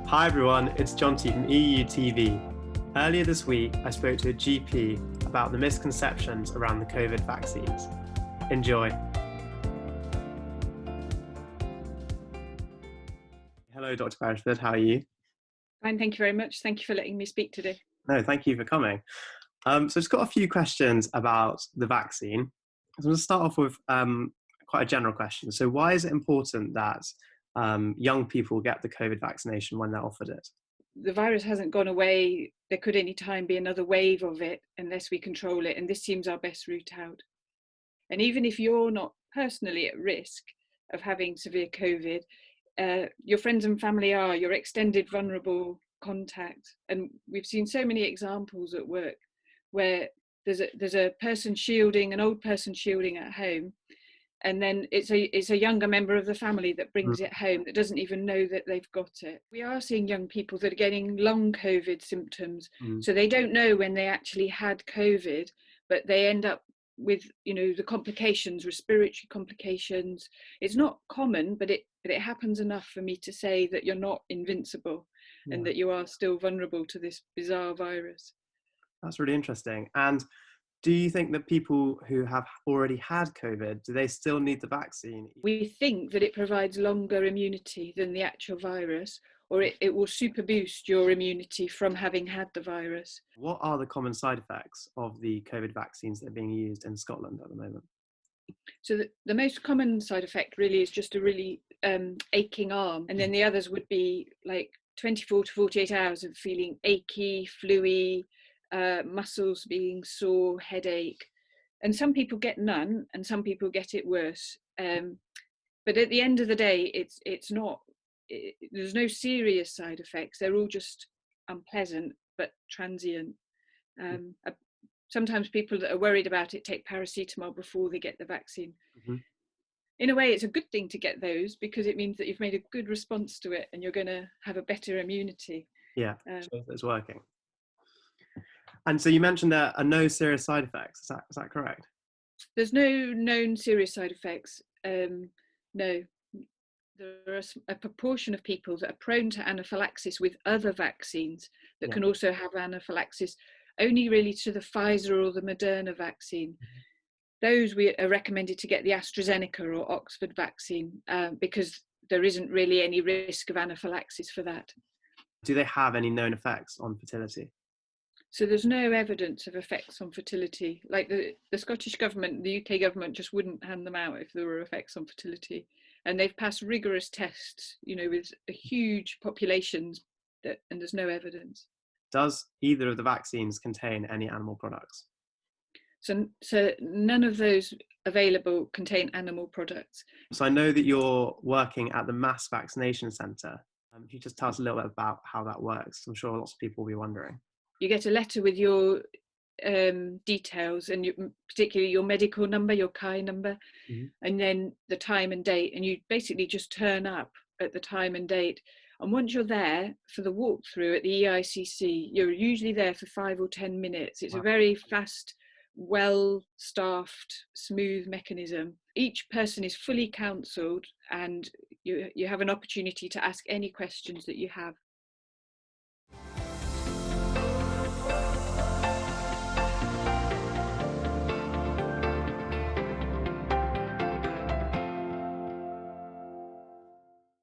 Hi everyone, it's Jonty from EU TV. Earlier this week, I spoke to a GP about the misconceptions around the COVID vaccines. Enjoy. Hello, Dr Beresford, how are you? Fine, thank you very much. Thank you for letting me speak today. No, thank you for coming. So I've just got a few questions about the vaccine. So I'm going to start off with quite a general question. So why is it important that young people get the COVID vaccination when they're offered it? The virus hasn't gone away. There could any time be another wave of it unless we control it, and this seems our best route out. And even if you're not personally at risk of having severe COVID, your friends and family are, your extended vulnerable contact. And we've seen so many examples at work where there's a person shielding, an old person shielding at home, and then it's a younger member of the family that brings it home that doesn't even know that they've got it. We are seeing young people that are getting long COVID symptoms, so they don't know when they actually had COVID, but they end up with, the complications, respiratory complications. It's not common, but it happens enough for me to say that you're not invincible and that you are still vulnerable to this bizarre virus. That's really interesting. And do you think that people who have already had COVID, do they still need the vaccine? We think that it provides longer immunity than the actual virus, or it will super boost your immunity from having had the virus. What are the common side effects of the COVID vaccines that are being used in Scotland at the moment? So the most common side effect really is just a really aching arm. And then the others would be like 24 to 48 hours of feeling achy, fluey, muscles being sore, headache. And some people get none and some people get it worse. But at the end of the day, there's no serious side effects. They're all just unpleasant but transient. Sometimes people that are worried about it take paracetamol before they get the vaccine. In a way, it's a good thing to get those because it means that you've made a good response to it and you're going to have a better immunity. Yeah, so it's working. And so you mentioned there are no serious side effects. Is that correct? There's no known serious side effects. No. There are a proportion of people that are prone to anaphylaxis with other vaccines that can also have anaphylaxis, only really to the Pfizer or the Moderna vaccine. Those we are recommended to get the AstraZeneca or Oxford vaccine because there isn't really any risk of anaphylaxis for that. Do they have any known effects on fertility? So there's no evidence of effects on fertility. Like the Scottish government, the UK government just wouldn't hand them out if there were effects on fertility. And they've passed rigorous tests, with huge populations, and there's no evidence. Does either of the vaccines contain any animal products? So none of those available contain animal products. So I know that you're working at the mass vaccination centre. If you just tell us a little bit about how that works, I'm sure lots of people will be wondering. You get a letter with your details and particularly your medical number, your CAI number, and then the time and date, and you basically just turn up at the time and date. And once you're there for the walkthrough at the EICC, you're usually there for 5 or 10 minutes. It's a very fast, well-staffed, smooth mechanism. Each person is fully counselled and you have an opportunity to ask any questions that you have.